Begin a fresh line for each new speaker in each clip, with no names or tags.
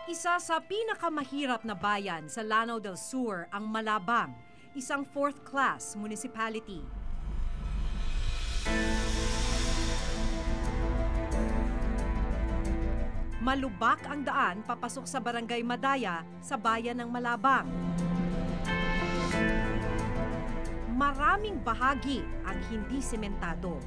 Isa sa pinakamahirap na bayan sa Lanao del Sur ang Malabang, isang fourth-class municipality. Malubak ang daan papasok sa Barangay Madaya sa bayan ng Malabang. Maraming bahagi ang hindi sementado.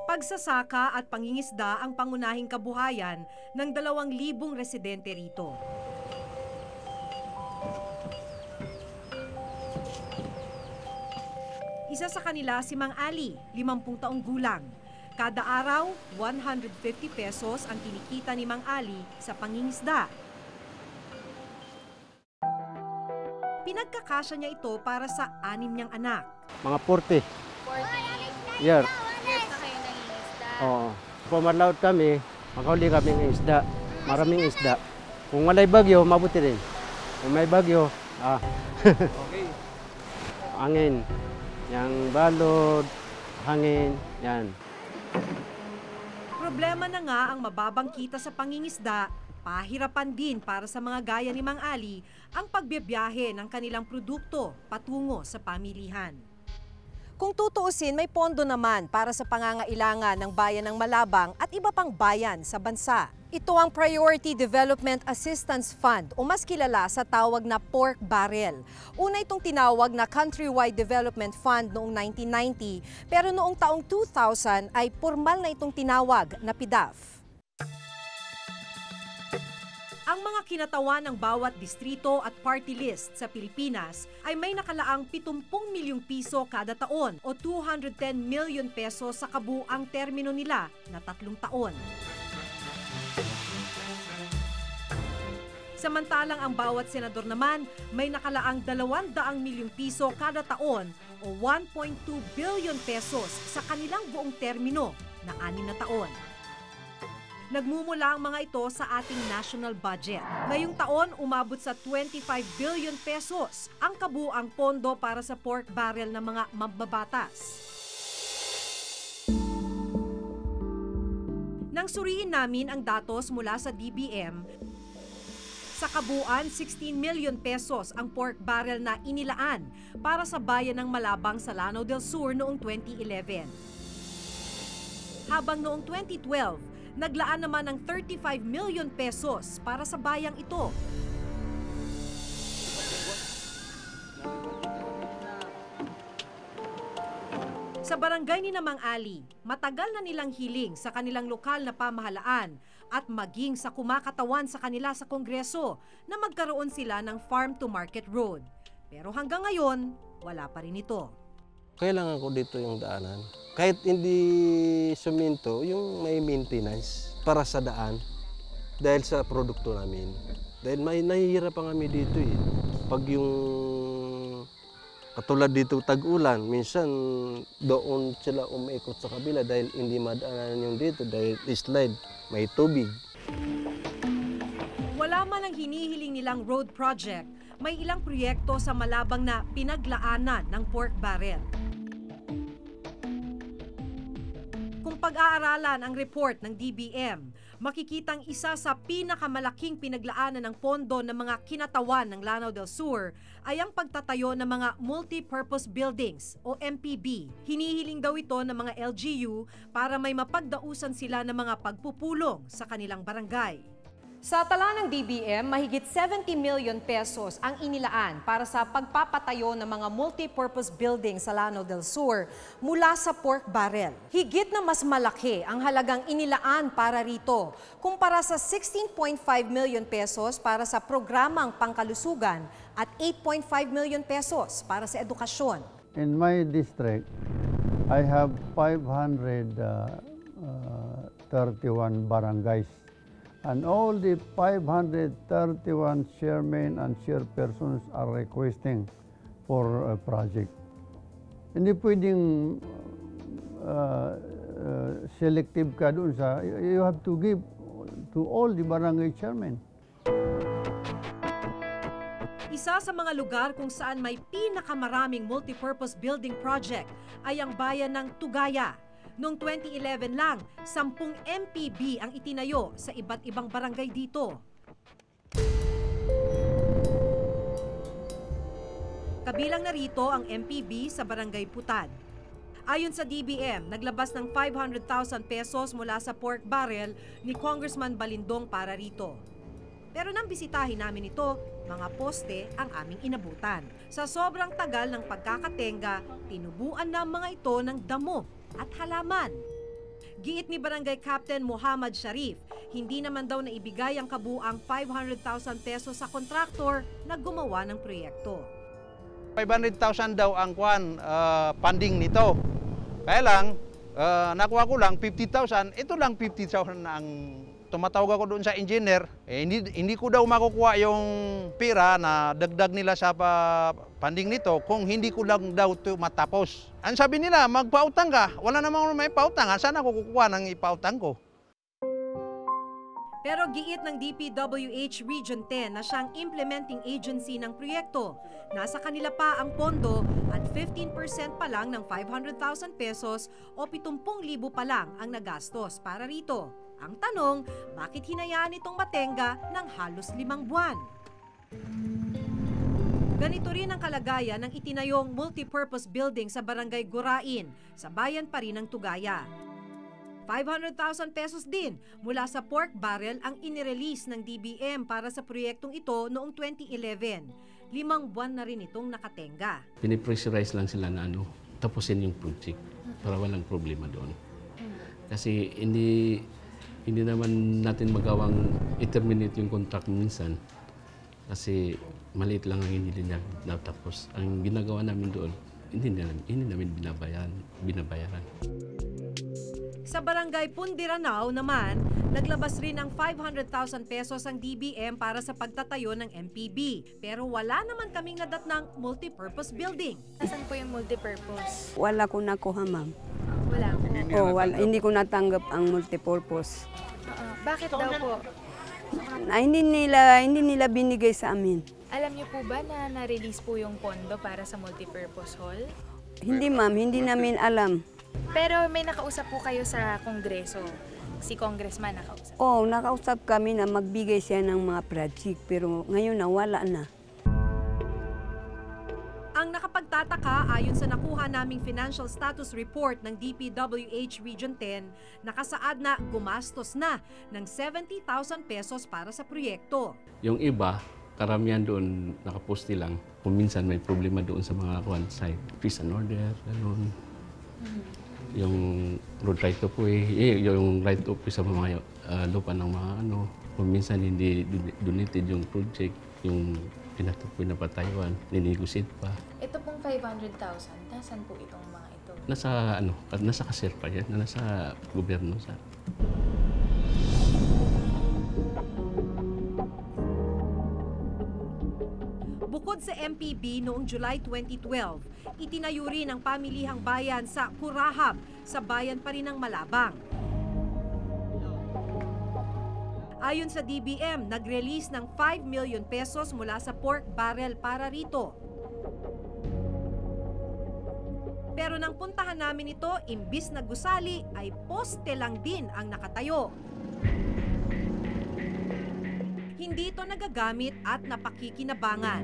Pagsasaka at pangingisda ang pangunahing kabuhayan ng 2,000 residente rito. Isa sa kanila si Mang Ali, 50 taong gulang. Kada araw, 150 pesos ang kinikita ni Mang Ali sa pangingisda. Pinagkakasya niya ito para sa 6 niyang anak.
Mga 40.
40
Year.
years na kayo nangingisda.
Oo. Pumadlaw kami, makauli kami ng isda. Maraming isda. Kung walay bagyo, mabuti rin. Kung may bagyo, okay. Angin. Yang balod, hangin, yan.
Problema na nga ang mababang kita sa pangingisda, pahirapan din para sa mga gaya ni Mang Ali ang pagbibiyahe ng kanilang produkto patungo sa pamilihan. Kung tutuusin, may pondo naman para sa pangangailangan ng bayan ng Malabang at iba pang bayan sa bansa. Ito ang Priority Development Assistance Fund o mas kilala sa tawag na pork barrel. Una itong tinawag na Countrywide Development Fund noong 1990 pero noong taong 2000 ay formal na itong tinawag na PDAF. Ang mga kinatawan ng bawat distrito at party list sa Pilipinas ay may nakalaang 70 milyong piso kada taon o 210 million pesos sa kabuuang termino nila na 3 taon. Samantalang ang bawat senador naman may nakalaang 200 milyong piso kada taon o 1.2 billion pesos sa kanilang buong termino na 6 na taon. Nagmumula ang mga ito sa ating national budget. Ngayong taon, umabot sa 25 billion pesos ang kabuuang pondo para sa pork barrel ng mga mambabatas. Nang suriin namin ang datos mula sa DBM, sa kabuuan, 16 million pesos ang pork barrel na inilaan para sa bayan ng Malabang sa Lanao del Sur noong 2011. Habang noong 2012, naglaan naman ng 35 million pesos para sa bayang ito. Sa barangay ni Mang Ali, matagal na nilang hiling sa kanilang lokal na pamahalaan at maging sa kumakatawan sa kanila sa Kongreso na magkaroon sila ng farm-to-market road. Pero hanggang ngayon, wala pa rin ito.
Kailangan ko dito yung daanan. Kahit hindi suminto, yung may maintenance para sa daan dahil sa produkto namin. Dahil may nahihirapan kami dito eh. Pag yung katulad dito tag-ulan, minsan doon sila umiikot sa kabila dahil hindi madaanan yung dito dahil slide, may tubig.
Wala man ang hinihiling nilang road project, may ilang proyekto sa Malabang na pinaglaanan ng pork barrel. Kung pag-aaralan ang report ng DBM, makikitang isa sa pinakamalaking pinaglaanan ng pondo ng mga kinatawan ng Lanao del Sur ay ang pagtatayo ng mga multi-purpose buildings o MPB. Hinihiling daw ito ng mga LGU para may mapagdausan sila ng mga pagpupulong sa kanilang barangay. Sa tala ng DBM, mahigit 70 million pesos ang inilaan para sa pagpapatayo ng mga multi-purpose buildings sa Lanao del Sur mula sa pork barrel. Higit na mas malaki ang halagang inilaan para rito kumpara sa 16.5 million pesos para sa programang pangkalusugan at 8.5 million pesos para sa edukasyon.
In my district, I have 531 barangays. And all the 531 chairmen and chairpersons are requesting for a project. Hindi pwedeng selective ka doon sa, you have to give to all the barangay chairmen.
Isa Isa sa mga lugar kung saan may pinakamaraming multipurpose building project ay ang bayan ng Tugaya. Noong 2011 lang, 10 MPB ang itinayo sa iba't ibang barangay dito. Kabilang na rito ang MPB sa Barangay Putad. Ayon sa DBM, naglabas ng 500,000 pesos mula sa pork barrel ni Congressman Balindong para rito. Pero nang bisitahin namin ito, mga poste ang aming inabutan. Sa sobrang tagal ng pagkakatenga, tinubuan na mga ito ng damo at halaman. Giit ni Barangay Captain Muhammad Sharif, hindi naman daw naibigay ang kabuang 500,000 pesos sa kontraktor na gumawa ng proyekto.
500,000 daw ang funding nito. Kaya lang, nakuha ko lang 50,000. Ito lang 50,000 na ang tumatawag ako doon sa engineer. Hindi ko daw makukuha yung pera na dagdag nila sa funding nito kung hindi ko lang daw ito matapos. Ang sabi nila, magpautang ka. Wala namang may pautangan. Saan ako kukuha ng ipautang ko?
Pero giit ng DPWH Region 10 na siyang implementing agency ng proyekto. Nasa kanila pa ang pondo at 15% pa lang ng 500,000 pesos o 70,000 pa lang ang nagastos para rito. Ang tanong, bakit hinayaan itong matenga ng halos 5 buwan? Ganito rin ang kalagayan ng itinayong multipurpose building sa Barangay Gurain, sa bayan pa rin ng Tugaya. 500,000 pesos din mula sa pork barrel ang inirelease ng DBM para sa proyektong ito noong 2011. 5 buwan na rin itong nakatenga.
Pinipressurize lang sila na tapusin yung project para walang problema doon. Kasi hindi naman natin magawang i-terminate yung contract minsan kasi maliit lang ang hindi niya natapos. Ang ginagawa namin doon, hindi namin binabayaran.
Sa Barangay Pundiranao naman, naglabas rin ng 500,000 pesos ang DBM para sa pagtatayo ng MPB. Pero wala naman kaming nadatnang multipurpose building.
Asan po yung multipurpose?
Wala ko nakuha, ma'am.
Wala po.
Hindi ko natanggap ang multipurpose.
Bakit daw po?
Hindi nila binigay sa amin.
Alam niyo po ba na na-release po yung pondo para sa multipurpose hall?
Hindi, ma'am. Hindi namin alam.
Pero may nakausap po kayo sa Kongreso. Si Congressman nakausap.
Nakausap kami na magbigay siya ng mga project. Pero ngayon na wala na.
Ang nakapagtataka ayon sa nakuha naming financial status report ng DPWH Region 10, nakasaad na gumastos na ng 70,000 pesos para sa proyekto.
Yung iba, karamihan doon nakaposte lang. Kung minsan may problema doon sa mga site, peace and order, gano'n. Yung road right of way, yung right of way sa mga lupa ng mga kung minsan hindi donated yung project, yung pinapatayuan, ninegotiate pa.
Ito pong 500,000, nasan po itong mga ito?
Nasa kasir pa yan, nasa gobyerno sa.
Bukod sa MPB noong July 2012, itinayo rin ang pamilihang bayan sa Kurahab sa bayan pa rin ng Malabang. Ayon sa DBM, nag-release ng 5 million pesos mula sa pork barrel para rito. Pero nang puntahan namin ito, imbis na gusali ay poste lang din ang nakatayo. Hindi ito nagagamit at napakikinabangan.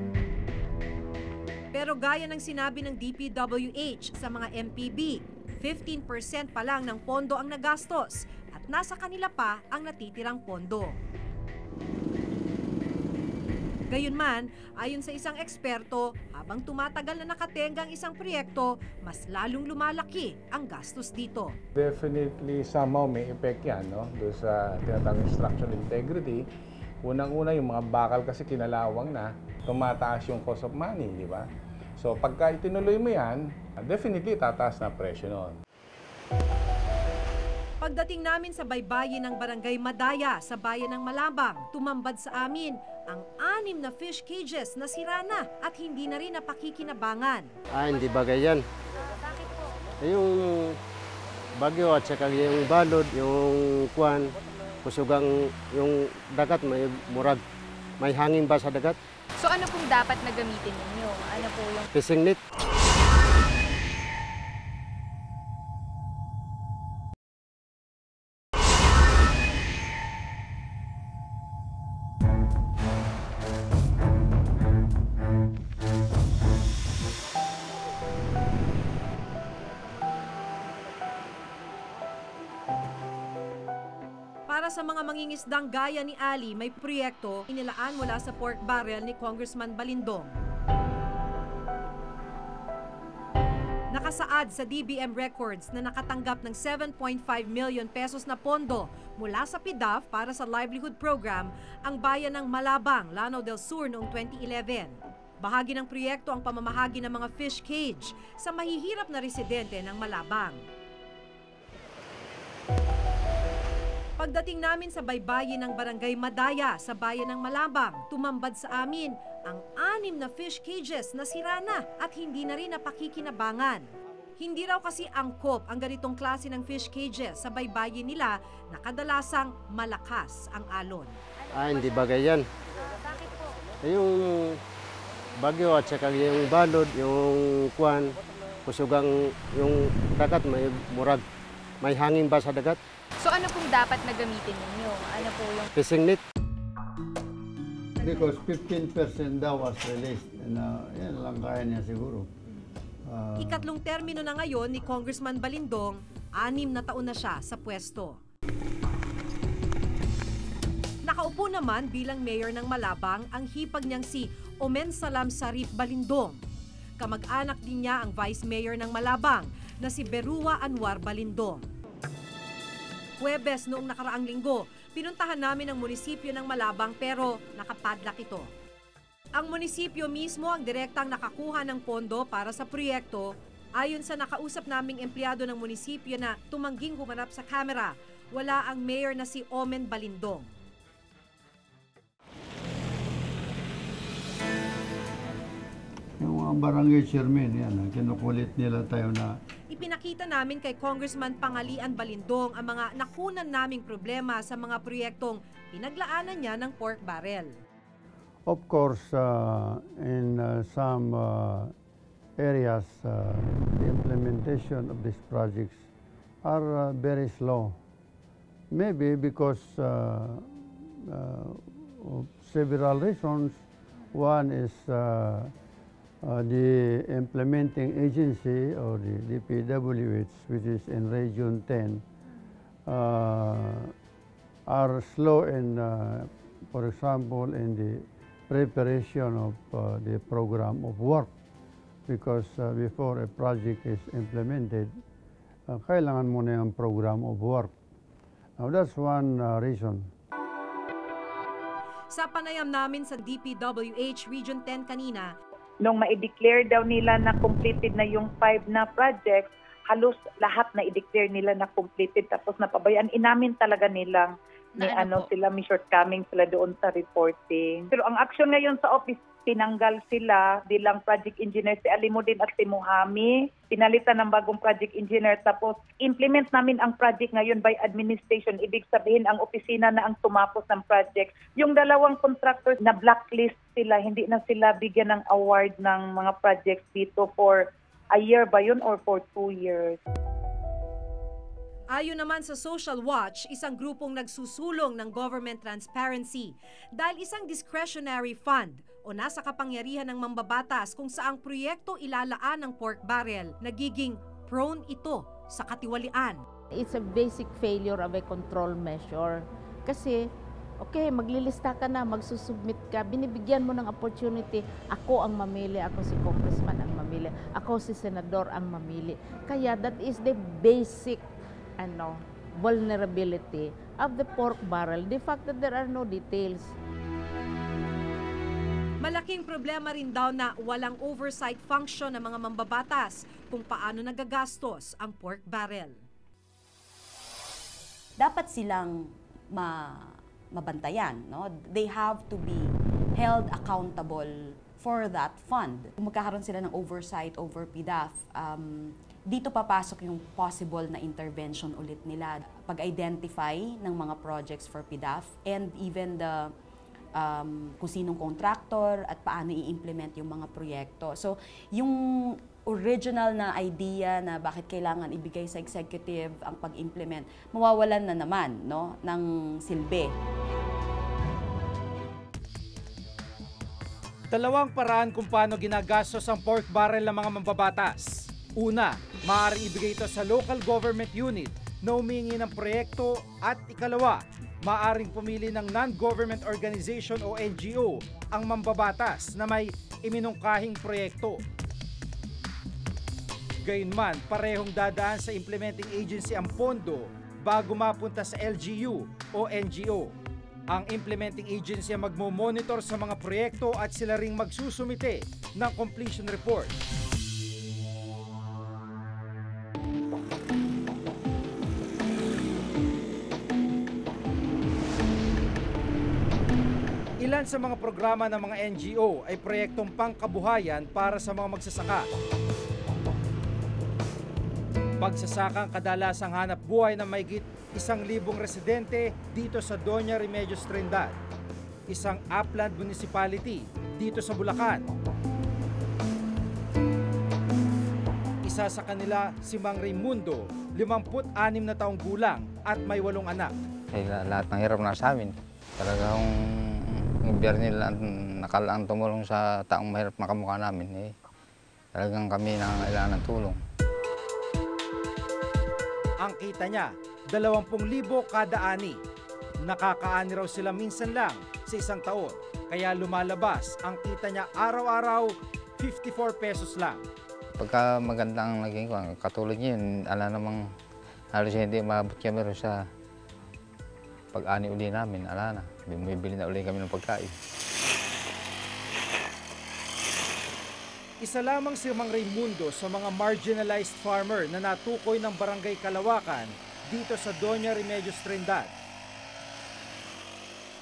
Pero gaya ng sinabi ng DPWH sa mga MPB, 15% pa lang ng pondo ang nagastos at nasa kanila pa ang natitirang pondo. Gayunman, ayon sa isang eksperto, habang tumatagal na nakatenga ang isang proyekto, mas lalong lumalaki ang gastos dito.
Definitely somehow may effect yan, no? Doon sa tinatawag structural integrity. Unang-una yung mga bakal kasi kinalawang na, tumataas yung cost of money, di ba? So pagka itinuloy mo yan, definitely tataas na presyo noon.
Pagdating namin sa baybayin ng Barangay Madaya sa bayan ng Malabang, tumambad sa amin ang 6 na fish cages na sira na at hindi na rin napakikinabangan.
Hindi bagay yan.
Bakit po?
Yung bagyo at saka yung balod, yung kusugang yung dagat may murag. May hangin ba sa dagat?
So ano pong dapat na gamitin ninyo? Ano po yung...
Fishing net.
Para sa mga mangingisdang gaya ni Ali, may proyekto inilaan mula sa pork barrel ni Congressman Balindong. Nakasaad sa DBM records na nakatanggap ng 7.5 million pesos na pondo mula sa PDAF para sa livelihood program ang bayan ng Malabang, Lanao del Sur noong 2011. Bahagi ng proyekto ang pamamahagi ng mga fish cage sa mahihirap na residente ng Malabang. Pagdating namin sa baybayin ng Barangay Madaya sa bayan ng Malabang, tumambad sa amin ang 6 na fish cages na sira na at hindi na rin napakikinabangan. Hindi raw kasi angkop ang ganitong klase ng fish cages sa baybayin nila na kadalasang malakas ang alon.
Hindi bagay yan.
Bakit po?
Yung bagyo at saka yung balod, yung kuwan, kusugang yung dagat may murag. May hangin ba sa dagat?
So ano pong dapat na gamitin ninyo? Ano po yung...
Fishing net.
Because 15% daw was released. And, yan lang kaya niya siguro.
Ikatlong termino na ngayon ni Congressman Balindong, 6 na taon na siya sa pwesto. Nakaupo naman bilang mayor ng Malabang ang hipag niyang si Omen Salam Sarip Balindong. Kamag-anak din niya ang vice mayor ng Malabang na si Berua Anwar Balindong. Huwebes noong nakaraang linggo, pinuntahan namin ang munisipyo ng Malabang pero nakapadlak ito. Ang munisipyo mismo ang direktang nakakuha ng pondo para sa proyekto. Ayon sa nakausap naming empleyado ng munisipyo na tumangging humarap sa kamera, wala ang mayor na si Omen Balindong.
Yung mga barangay chairman, yan, kinukulit nila tayo na
Ipinakita namin kay Congressman Pangalian Balindong ang mga nakunan naming problema sa mga proyektong pinaglaanan niya ng pork barrel.
of course, in some areas, the implementation of these projects are very slow. Maybe because of several reasons. One is the implementing agency or the DPWH, which is in Region 10, are slow in, for example, in the preparation of the program of work. Because before a project is implemented, kailangan muna yung program of work. Now that's one reason.
Sa panayam namin sa DPWH Region 10 kanina,
nung ma-declare daw nila na completed na yung 5 na projects, halos lahat na i-declare nila na completed tapos napabayaan. Inamin talaga nilang sila may shortcoming sila doon sa reporting. Pero ang action ngayon sa office, tinanggal sila bilang project engineer si Alimudin at si Muhami. Pinalitan ng bagong project engineer tapos implement namin ang project ngayon by administration. Ibig sabihin ang opisina na ang tumapos ng project. Yung dalawang contractors na blacklist sila, hindi na sila bigyan ng award ng mga projects dito for a year ba yun or for 2 years.
ayon naman sa Social Watch, isang grupong nagsusulong ng government transparency dahil isang discretionary fund o nasa kapangyarihan ng mambabatas kung saang proyekto ilalaan ng pork barrel, nagiging prone ito sa katiwalian.
It's a basic failure of a control measure. Kasi, okay, maglilista ka na, magsusubmit ka, binibigyan mo ng opportunity, ako ang mamili, ako si congressman ang mamili, ako si senador ang mamili. Kaya that is the basic vulnerability of the pork barrel, the fact that there are no details.
Malaking problema rin daw na walang oversight function ng mga mambabatas kung paano nagagastos ang pork barrel.
Dapat silang mabantayan, no? They have to be held accountable for that fund. Kung magkakaroon sila ng oversight over PDAF, dito papasok yung possible na intervention ulit nila. Pag-identify ng mga projects for PDAF and even the kung sinong contractor at paano i-implement yung mga proyekto. So, yung original na idea na bakit kailangan ibigay sa executive ang pag-implement, mawawalan na naman, no, ng silbi.
Dalawang paraan kung paano ginagastos ang pork barrel ng mga mambabatas. Una, maaaring ibigay ito sa local government unit na humingi ng proyekto, at ikalawa, maaaring pumili ng non-government organization o NGO ang mambabatas na may iminungkahing proyekto. Gayunman, parehong dadaan sa implementing agency ang pondo bago mapunta sa LGU o NGO. Ang implementing agency ang magmo-monitor sa mga proyekto at sila ring magsusumite ng completion report. Ilan sa mga programa ng mga NGO ay proyektong pangkabuhayan para sa mga magsasaka. Pagsasakang kadalasang hanap buhay ng mahigit 1,000 residente dito sa Doña Remedios Trindad, isang upland municipality dito sa Bulacan. Isa sa kanila si Mang Raimundo, 56 na taong gulang at may 8 anak.
Lahat ng hirap na sa amin. Talagang gobyerno nila nakalaang tumulong sa taong mahirap na kamukha namin. Talagang kami nangangailangan ng tulong.
Ang kita niya, 20,000 kada ani. Nakakaani raw sila minsan lang sa isang taon. Kaya lumalabas ang kita niya araw-araw 54 pesos lang.
Pagka maganda ang naging katulad yun, ala namang halos hindi maabot kami rin sa pag-ani uli namin. Ala na, bumibili na uli kami ng pagkain.
Isa lamang si Mang Raimundo sa mga marginalized farmer na natukoy ng Barangay Kalawakan dito sa Doña Remedios Trindad.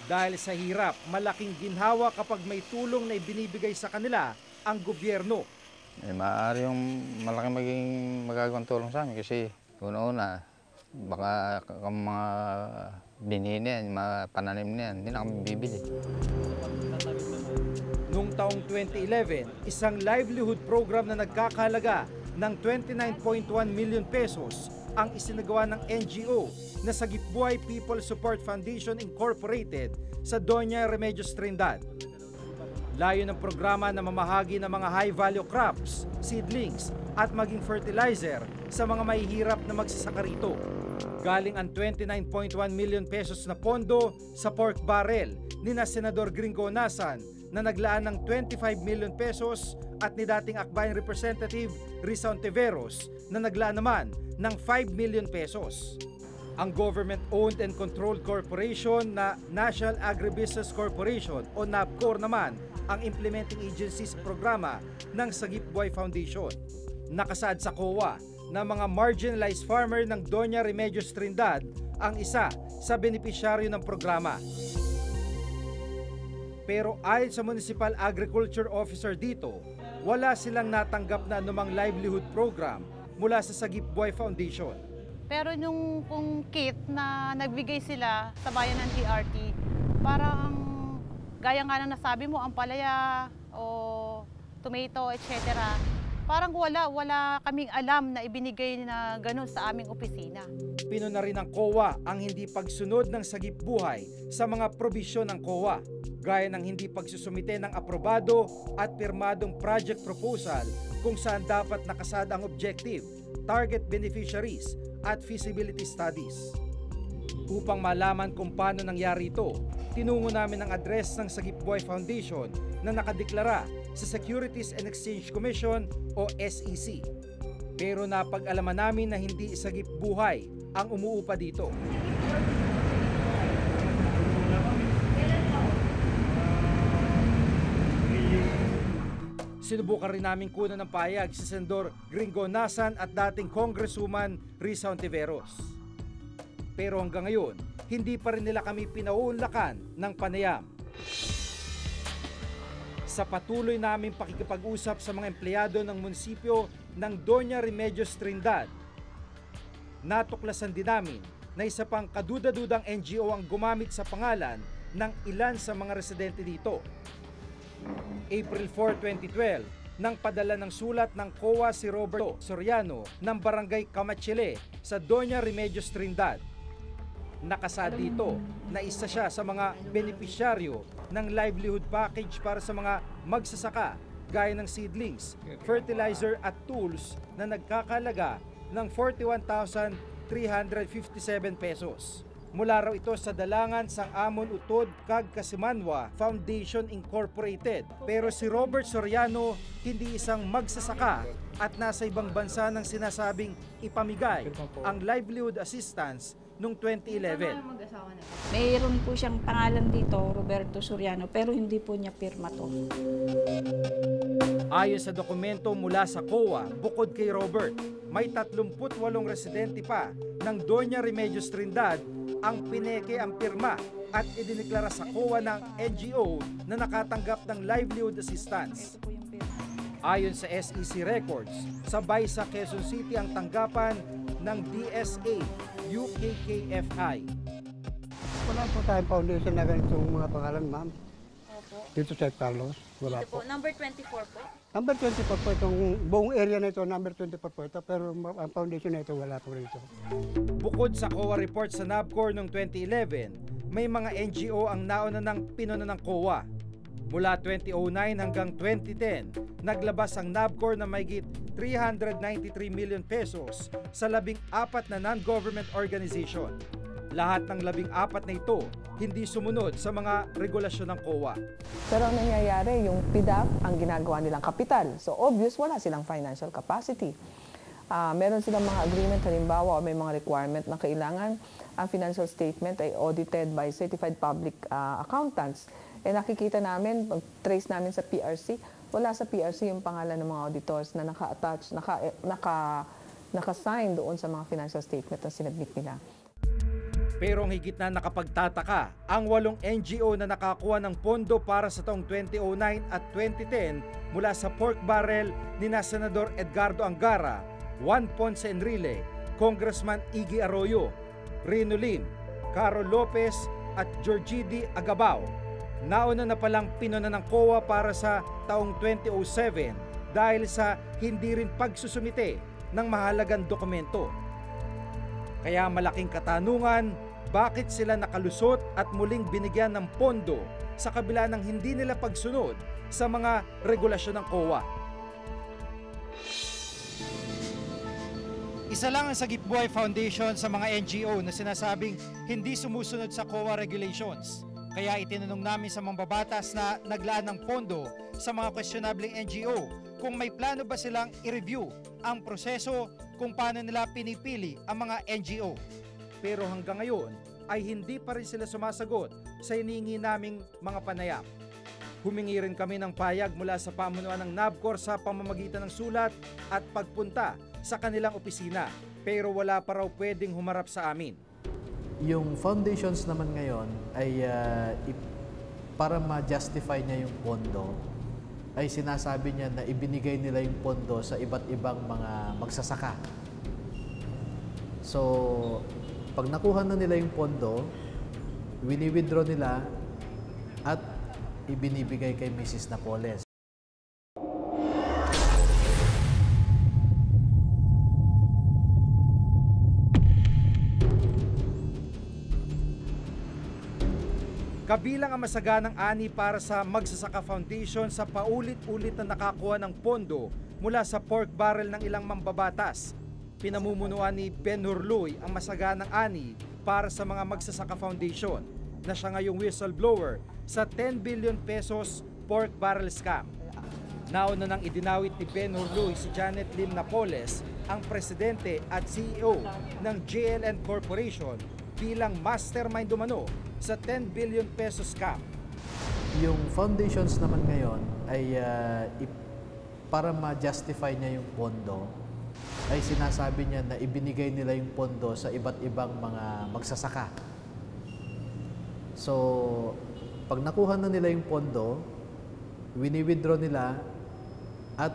Dahil sa hirap, malaking ginhawa kapag may tulong na ibinibigay sa kanila ang gobyerno.
Maaari yung malaking magagawang tulong sa amin kasi una-una, baka ang mga binhi na yan, mga pananim na yan, hindi na kami bibili.
Noong taong 2011, isang livelihood program na nagkakahalaga ng 29.1 million pesos ang isinagawa ng NGO na Sagipbuhay People Support Foundation Incorporated sa Doña Remedios Trindad. Layo ng programa na mamahagi ng mga high-value crops, seedlings at maging fertilizer sa mga mahihirap na magsasaka rito. Galing ang 29.1 million pesos na pondo sa pork barrel ni na Senador Gringo Nasan na naglaan ng 25 million pesos at ni dating Akbayan Representative Risa Ontiveros na naglaan naman ng 5 million pesos. Ang government-owned and controlled corporation na National Agribusiness Corporation o NABCOR naman ang implementing agency sa programa ng Sagipbuhay Foundation. Nakasaad sa COA na mga marginalized farmer ng Doña Remedios Trindad ang isa sa benepisyaryo ng programa. Pero ayon sa Municipal Agriculture Officer dito, wala silang natanggap na anumang livelihood program mula sa Sagipbuhay Foundation.
Pero yung kit na nagbigay sila sa bayan ng TRT, parang gaya nga na nasabi mo, ang palaya o tomato, etc. Parang wala kaming alam na ibinigay na ganun sa aming opisina.
Pino na rin ng COA ang hindi pagsunod ng Sagipbuhay sa mga probisyon ng COA, gaya ng hindi pagsusumite ng aprobado at pirmadong project proposal kung saan dapat nakasad ang objective, target beneficiaries at feasibility studies. Upang malaman kung paano nangyari ito, tinungo namin ang address ng Sagipbuhay Foundation na nakadeklara sa Securities and Exchange Commission o SEC. Pero napag-alaman namin na hindi Sagipbuhay ang umuupa dito. Sinubukan rin namin kunan ng payag si Senador Gringo Nasan at dating Congresswoman Risa Ontiveros. Pero hanggang ngayon, hindi pa rin nila kami pinauunlakan ng panayam. Sa patuloy naming pakikipag-usap sa mga empleyado ng munisipyo ng Doña Remedios Trindad, natuklasan din namin na isa pang kaduda-dudang NGO ang gumamit sa pangalan ng ilan sa mga residente dito. April 4, 2012, nang padala ng sulat ng COA si Roberto Soriano ng Barangay Camachile sa Doña Remedios Trindad. Nakasa dito na isa siya sa mga benepisyaryo ng livelihood package para sa mga magsasaka gaya ng seedlings, fertilizer at tools na nagkakalaga ng 41,357 pesos. Mula raw ito sa Dalangan sang Amon Utod kag Kasimanwa Foundation Incorporated. Pero si Robert Soriano hindi isang magsasaka at nasa ibang bansa nang sinasabing ipamigay ang livelihood assistance noong 2011.
Mayroon po siyang pangalan dito, Roberto Soriano, pero hindi po niya pirma to.
Ayon sa dokumento mula sa COA, bukod kay Robert, may 38 residente pa ng Doña Remedios Trindad ang pineke ang pirma at idineklara sa COA ng NGO na nakatanggap ng livelihood assistance. Ayon sa SEC records, sabay sa Quezon City ang tanggapan ng DSA UKKFI.
Wala po tayong foundation na ganitong mga pangalan, ma'am. Dito sa Carlos, wala po.
Number 24 po?
Number 24 po, itong buong area na ito, number 24 po ito, pero ang foundation na ito wala po rito.
Bukod sa COA report sa NABCOR noong 2011, may mga NGO ang nauna ng pinuna ng COA. Mula 2009 hanggang 2010, naglabas ang NABCOR na mahigit 393 million pesos sa 14 na non-government organization. Lahat ng 14 na ito hindi sumunod sa mga regulasyon ng COA.
Pero ang nangyayari, yung PDAP ang ginagawa nilang kapital. So obvious, wala silang financial capacity. Meron silang mga agreement, halimbawa, o may mga requirement na kailangan ang financial statement ay audited by certified public accountants. Nakikita namin, pag-trace namin sa PRC, wala sa PRC yung pangalan ng mga auditors na naka-attach, naka-sign doon sa mga financial statement na sinabit nila.
Pero ang higit na nakapagtataka, ang 8 NGO na nakakuha ng pondo para sa taong 2009 at 2010 mula sa pork barrel ni Senador Edgardo Angara, Juan Ponce Enrile, Congressman Iggy Arroyo, Rino Lim, Caro Lopez at Georgidi Agabao. Nauna na palang pinuna ng COA para sa taong 2007 dahil sa hindi rin pagsusumite ng mahalagang dokumento. Kaya malaking katanungan, bakit sila nakalusot at muling binigyan ng pondo sa kabila ng hindi nila pagsunod sa mga regulasyon ng COA? Isa lang ang Sagip Buhay Foundation sa mga NGO na sinasabing hindi sumusunod sa COA regulations. Kaya itinanong namin sa mambabatas na naglaan ng pondo sa mga questionableng NGO kung may plano ba silang i-review ang proseso kung paano nila pinipili ang mga NGO. Pero hanggang ngayon ay hindi pa rin sila sumasagot sa hinihingi naming mga panayam. Humingi rin kami ng payag mula sa pamunuan ng NABCOR sa pamamagitan ng sulat at pagpunta sa kanilang opisina, pero wala pa raw pwedeng humarap sa amin.
Yung foundations naman ngayon ay para ma-justify niya yung pondo, ay sinasabi niya na ibinigay nila yung pondo sa iba't ibang mga magsasaka. So, pag nakuha na nila yung pondo, wini-withdraw nila at ibinibigay kay Mrs. Napoles.
Kabilang ang masaganang ani para sa Magsasaka Foundation sa paulit-ulit na nakakuha ng pondo mula sa pork barrel ng ilang mambabatas. Pinamumunuan ni Ben Hurluy ang masaganang ani para sa mga Magsasaka Foundation na siya ngayong whistleblower sa 10 billion pesos pork barrel scam. Nauna nang idinawit ni Ben Hurluy si Janet Lim Napoles, ang presidente at CEO ng JLN Corporation bilang mastermind umano sa 10 billion pesos scam.
Yung foundations naman ngayon ay para ma-justify niya yung pondo, ay sinasabi niya na ibinigay nila yung pondo sa iba't ibang mga magsasaka. So, pag nakuha na nila yung pondo, wini-withdraw nila at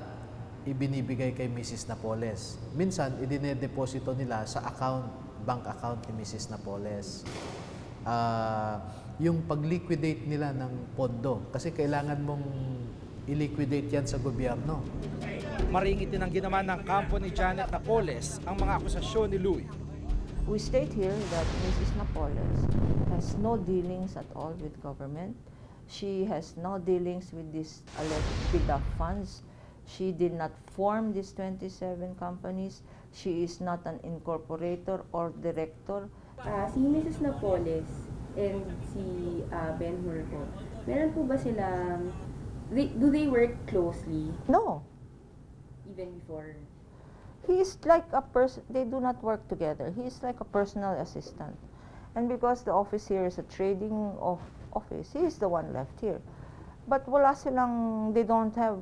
ibinibigay kay Mrs. Napoles. Minsan, idine-deposito nila sa bank account ni Mrs. Napoles. yung pag-liquidate nila ng pondo. Kasi kailangan mong i-liquidate yan sa gobyerno.
Maring itinanggi naman ng kampo ni Janet Napoles ang mga akusasyon ni Louie.
We state here that Mrs. Napoles has no dealings at all with government. She has no dealings with these alleged PDAF funds. She did not form these 27 companies. She is not an incorporator or director.
Si Mrs. Napoles and si Ben Hur po, meron po ba silang, do they work closely?
No.
Even before?
He is like a person, they do not work together. He is like a personal assistant. And because the office here is a trading office, he is the one left here. But wala silang, they don't have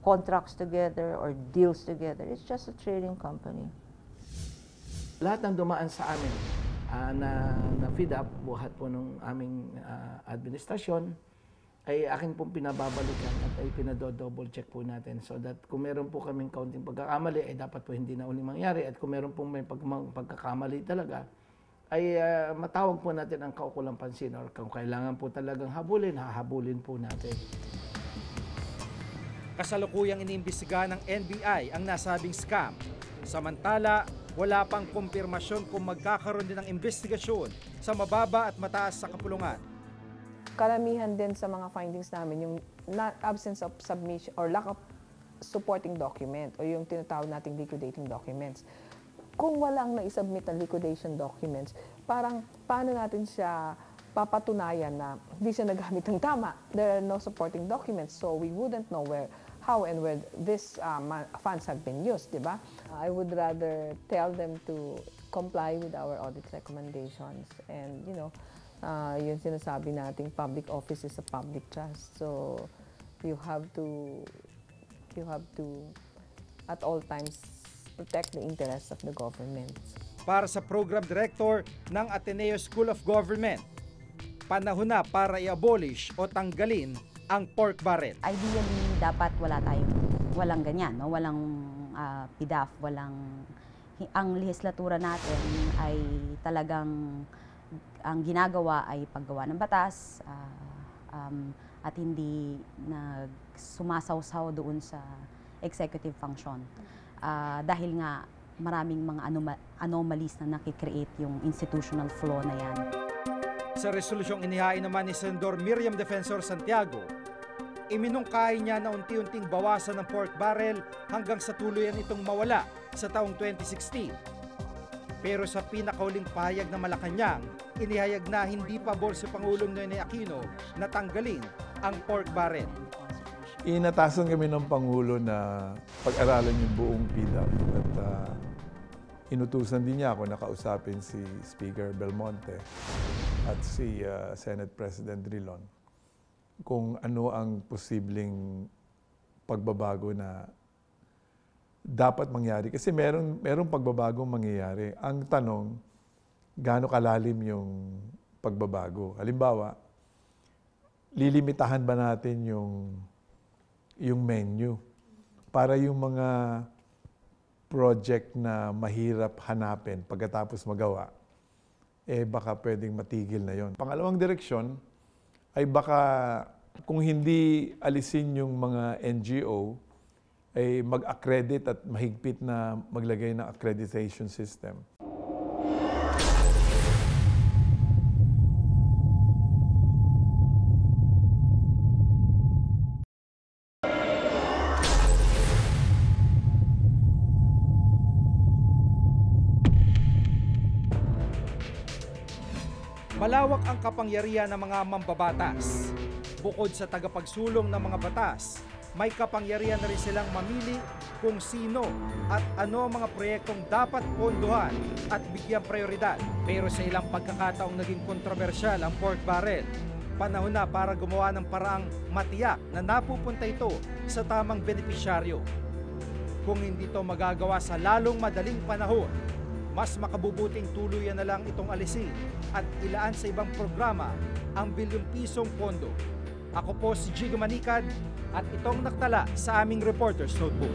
contracts together or deals together. It's just a trading company.
Lahat ng dumaan sa amin na feed up buhat po ng aming administrasyon ay aking pong pinababalikan at ay pinado-double check po natin so that kung meron po kaming kaunting pagkakamali ay dapat po hindi na uling mangyari at kung meron pong may pagkakamali talaga ay matawag po natin ang kaukulang pansin or kung kailangan po talagang habulin, hahabulin po natin.
Kasalukuyang iniimbestigahan ng NBI ang nasabing scam. Samantala, wala pang kumpirmasyon kung magkakaroon din ng investigasyon sa mababa at mataas sa kapulungan.
Karamihan din sa mga findings namin, yung absence of submission or lack of supporting document o yung tinatawag nating liquidating documents. Kung walang na-submit na liquidation documents, parang paano natin siya papatunayan na hindi siya nagamit ng tama? There are no supporting documents, so we wouldn't know how and where these funds have been used, di ba? I would rather tell them to comply with our audit recommendations and, you know, yung sinasabi nating public office is a public trust. So you have to at all times protect the interests of the government.
Para sa Program Director ng Ateneo School of Government, panahon na para i-abolish o tanggalin ang pork barrel.
Ideally, dapat walang ganyan, no? Walang PDAF, ang lehislatura natin ay talagang ang ginagawa ay paggawa ng batas at hindi sumasawsaw doon sa executive function. Dahil nga maraming mga anomalies na nakikreate yung institutional flaw na yan.
Sa resolusyong inihain naman ni Senador Miriam Defensor Santiago, iminungkahi niya na unti-unting bawasan ng pork barrel hanggang sa tuluyan itong mawala sa taong 2016. Pero sa pinakahuling pahayag ng Malacanang, inihayag na hindi pabor si Pangulong Noynoy Aquino na tanggalin ang pork barrel.
Inatasan kami ng Pangulo na pag-aralan yung buong PDAF at inutusan din niya ako na kausapin si Speaker Belmonte at si Senate President Drilon kung ano ang posibleng pagbabago na dapat mangyari. Kasi merong pagbabagong mangyayari. Ang tanong, gaano kalalim yung pagbabago? Halimbawa, lilimitahan ba natin yung menu para yung mga project na mahirap hanapin pagkatapos magawa, baka pwedeng matigil na yon. Pangalawang direksyon ay baka kung hindi alisin yung mga NGO, ay mag-accredit at mahigpit na maglagay ng accreditation system.
Malawak ang kapangyarihan ng mga mambabatas. Bukod sa tagapagsulong ng mga batas, may kapangyarihan na rin silang mamili kung sino at ano ang mga proyektong dapat pondohan at bigyang prioridad. Pero sa ilang pagkakataong naging kontrobersyal ang pork barrel, panahon na para gumawa ng paraang matiyak na napupunta ito sa tamang benepisyaryo. Kung hindi ito magagawa sa lalong madaling panahon, mas makabubuting tuluyan na lang itong alisin at ilaan sa ibang programa ang bilyon-pisong pondo. Ako po si Jigo Manicad at itong naktala sa aming Reporter's Notebook.